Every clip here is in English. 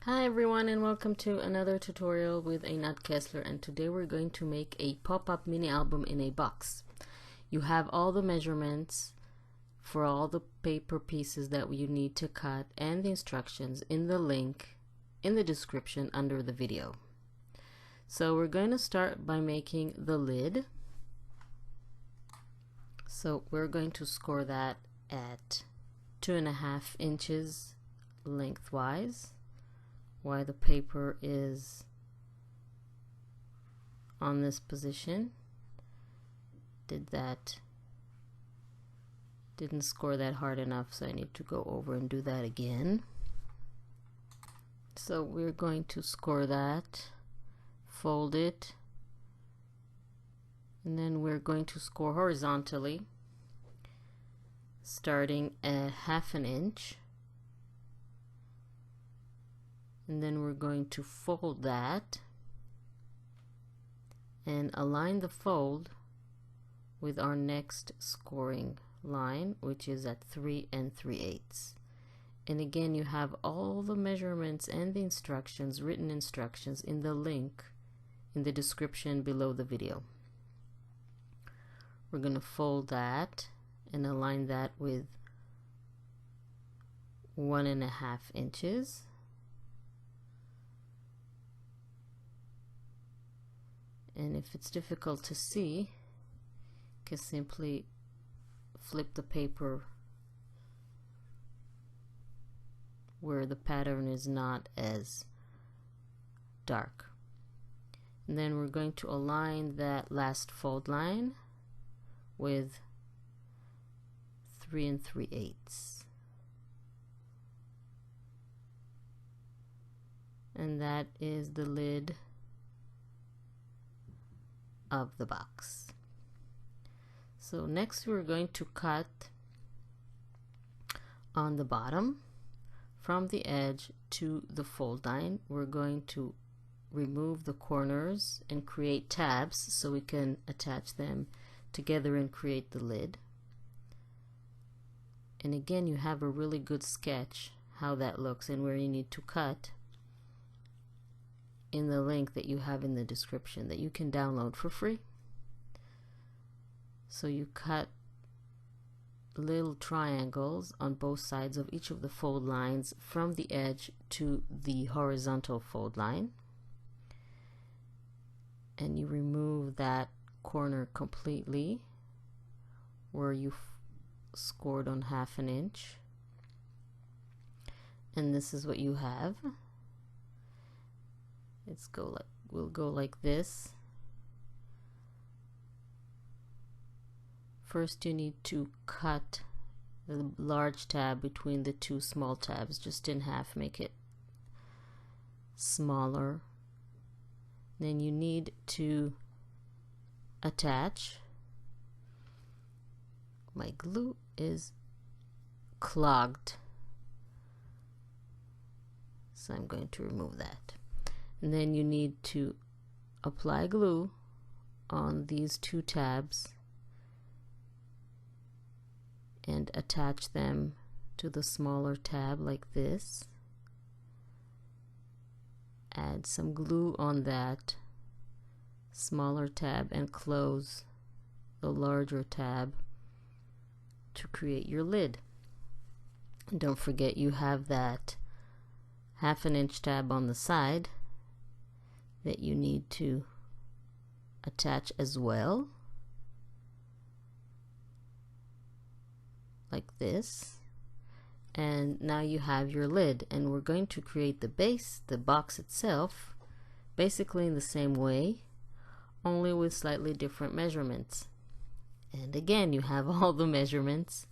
Hi everyone, and welcome to another tutorial with Einat Kessler, and today we're going to make a pop-up mini album in a box. You have all the measurements for all the paper pieces that you need to cut and the instructions in the link in the description under the video. So we're going to start by making the lid. So we're going to score that at 2.5 inches lengthwise, while the paper is on this position. Didn't score that hard enough, so I need to go over and do that again. So we're going to score that, fold it, and then we're going to score horizontally, starting at 1/2 inch. And then we're going to fold that and align the fold with our next scoring line, which is at 3 3/8. And again, you have all the measurements and the instructions, written instructions, in the link in the description below the video. We're going to fold that and align that with 1.5 inches. And if it's difficult to see, you can simply flip the paper where the pattern is not as dark. And then we're going to align that last fold line with 3 3/8. And that is the lid of the box. So next we're going to cut on the bottom from the edge to the fold line. We're going to remove the corners and create tabs so we can attach them together and create the lid. And again, you have a really good sketch how that looks and where you need to cut in the link that you have in the description that you can download for free. So you cut little triangles on both sides of each of the fold lines from the edge to the horizontal fold line, and you remove that corner completely where you scored on 1/2 inch, and this is what you have. We'll go like this. First you need to cut the large tab between the two small tabs just in half, make it smaller. Then you need to attach. My glue is clogged, so I'm going to remove that. And then you need to apply glue on these two tabs and attach them to the smaller tab like this. Add some glue on that smaller tab and close the larger tab to create your lid. And don't forget, you have that 1/2 inch tab on the side that you need to attach as well, like this. And now you have your lid, and we're going to create the base, the box itself, basically in the same way, only with slightly different measurements. And again, you have all the measurements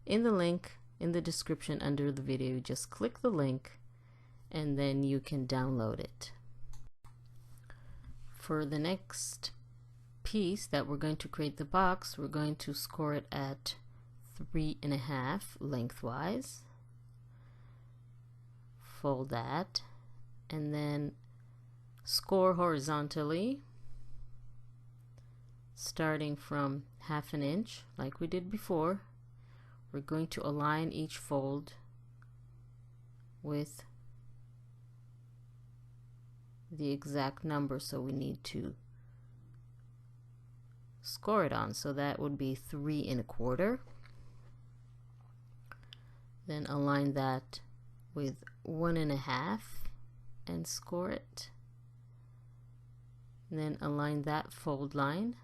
in the link in the description under the video. You just click the link and then you can download it. For the next piece that we're going to create the box, we're going to score it at 3.5 lengthwise. Fold that and then score horizontally, starting from 1/2 inch like we did before. We're going to align each fold with the exact number, so we need to score it on. So that would be 3 1/4. Then align that with 1 1/2 and score it. And then align that fold line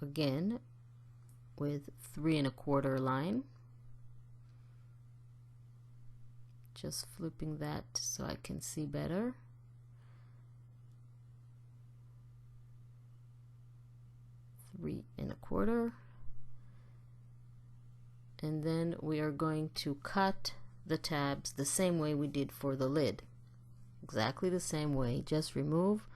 again with 3 1/4 line. Just flipping that so I can see better. Three and a quarter. And then we are going to cut the tabs the same way we did for the lid. Exactly the same way. Just remove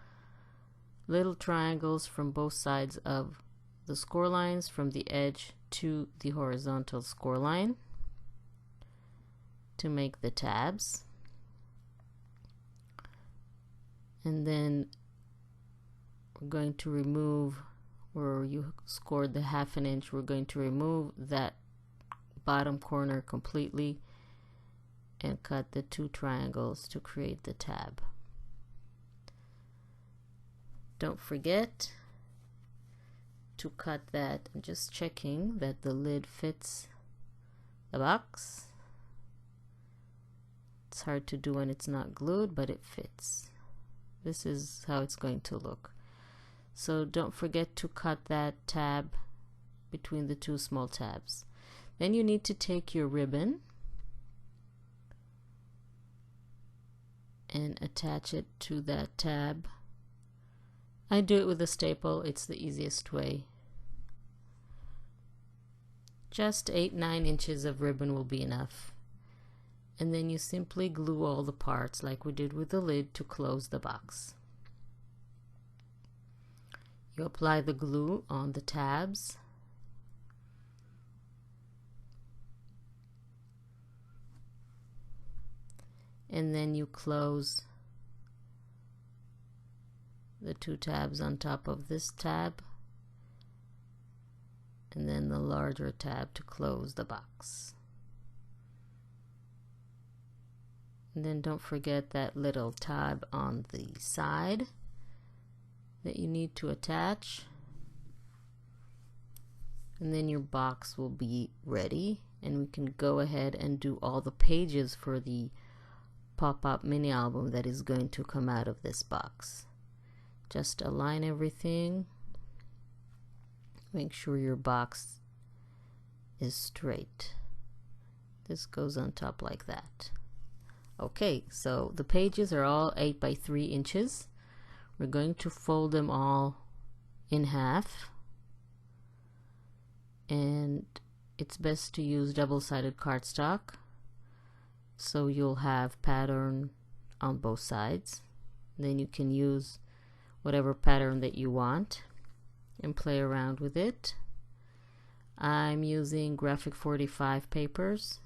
little triangles from both sides of the score lines from the edge to the horizontal score line to make the tabs. And then we're going to remove where you scored the 1/2 inch. We're going to remove that bottom corner completely and cut the 2 triangles to create the tab. Don't forget to cut that. I'm just checking that the lid fits the box. It's hard to do when it's not glued, but it fits. This is how it's going to look. So don't forget to cut that tab between the 2 small tabs. Then you need to take your ribbon and attach it to that tab. I do it with a staple, it's the easiest way. Just 8-9 inches of ribbon will be enough. And then you simply glue all the parts like we did with the lid to close the box. You apply the glue on the tabs. And then you close the 2 tabs on top of this tab, and then the larger tab to close the box. And then don't forget that little tab on the side that you need to attach, and then your box will be ready, and we can go ahead and do all the pages for the pop-up mini album that is going to come out of this box. Just align everything, make sure your box is straight. This goes on top like that. Okay, so the pages are all 8 by 3 inches. We're going to fold them all in half, and it's best to use double-sided cardstock so you'll have pattern on both sides. Then you can use whatever pattern that you want and play around with it. I'm using graphic 45 papers.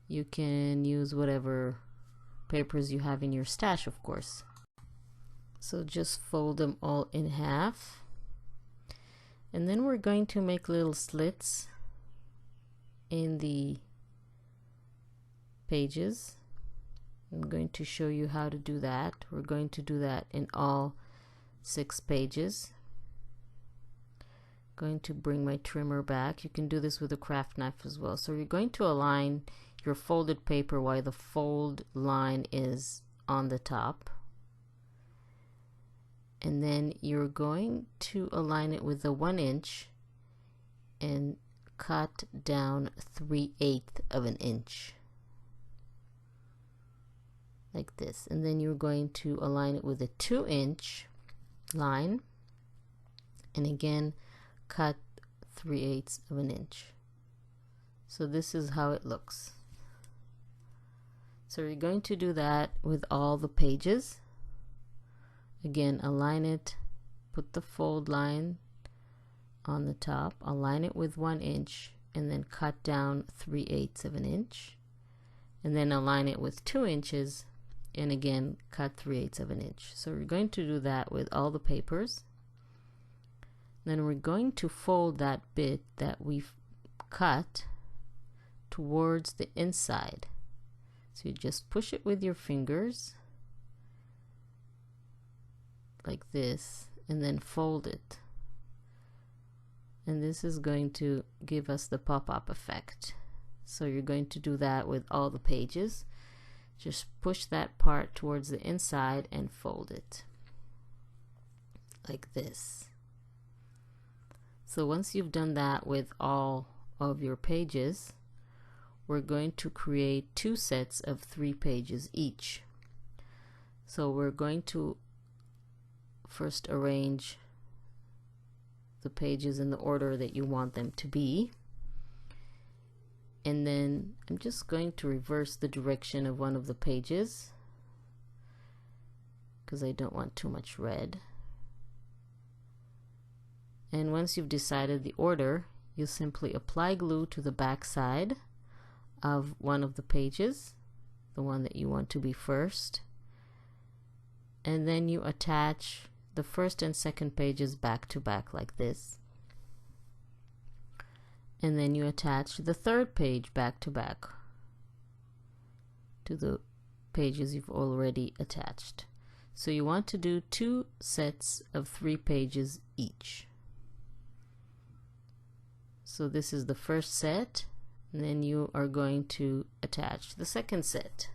You can use whatever papers you have in your stash, of course. So just fold them all in half, and then we're going to make little slits in the pages. I'm going to show you how to do that. We're going to do that in all 6 pages. Going to bring my trimmer back. You can do this with a craft knife as well. So you're going to align your folded paper while the fold line is on the top, and then you're going to align it with the 1 inch and cut down 3/8 of an inch like this, and then you're going to align it with a 2 inch line and again cut 3/8 of an inch. So this is how it looks. So you're going to do that with all the pages. Again, align it, put the fold line on the top, align it with 1 inch, and then cut down 3/8 of an inch, and then align it with 2 inches, and again cut 3/8 of an inch. So we're going to do that with all the papers. Then we're going to fold that bit that we've cut towards the inside. So you just push it with your fingers like this and then fold it. And this is going to give us the pop-up effect. So you're going to do that with all the pages. Just push that part towards the inside and fold it like this. So once you've done that with all of your pages, we're going to create 2 sets of 3 pages each. So we're going to first arrange the pages in the order that you want them to be. And then I'm just going to reverse the direction of one of the pages because I don't want too much red. And once you've decided the order, you simply apply glue to the back side of one of the pages, the one that you want to be first, and then you attach the first and second pages back to back like this. And then you attach the third page back to back to the pages you've already attached. So you want to do 2 sets of 3 pages each. So this is the first set, and then you are going to attach the second set.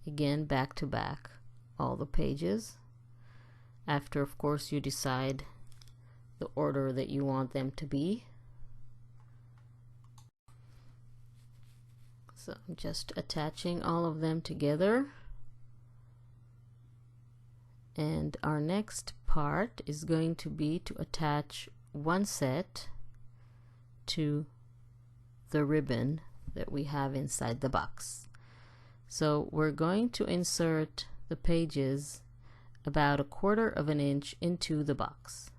Again, back to back all the pages, after of course you decide the order that you want them to be. So I'm just attaching all of them together, and our next part is going to be to attach 1 set to the ribbon that we have inside the box. So we're going to insert the pages about 1/4 of an inch into the box,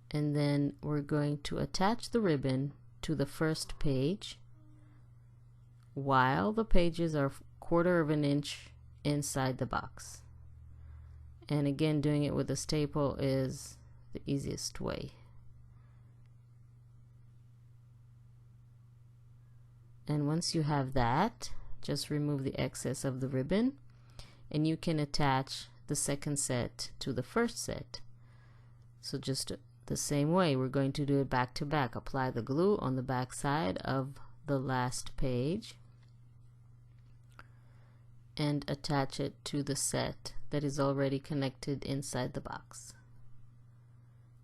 and then we're going to attach the ribbon to the first page while the pages are 1/4 of an inch inside the box. And again, doing it with a staple is the easiest way. And once you have that, just remove the excess of the ribbon, and you can attach the second set to the first set. So just the same way, we're going to do it back to back. Apply the glue on the back side of the last page and attach it to the set that is already connected inside the box.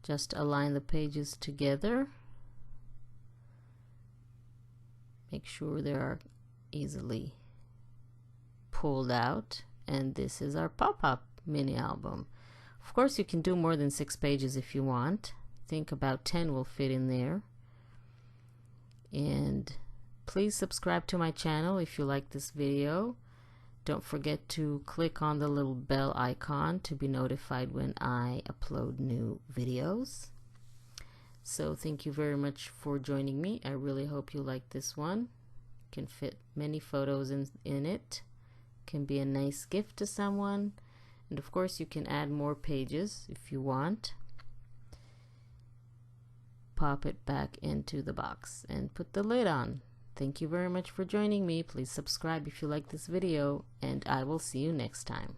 Just align the pages together. Make sure they are easily pulled out, and this is our pop-up mini album. Of course, you can do more than 6 pages if you want. I think about 10 will fit in there. And please subscribe to my channel if you like this video. Don't forget to click on the little bell icon to be notified when I upload new videos. So thank you very much for joining me. I really hope you like this one. Can fit many photos in it. Can be a nice gift to someone. And of course you can add more pages if you want. Pop it back into the box and put the lid on. Thank you very much for joining me. Please subscribe if you like this video, and I will see you next time.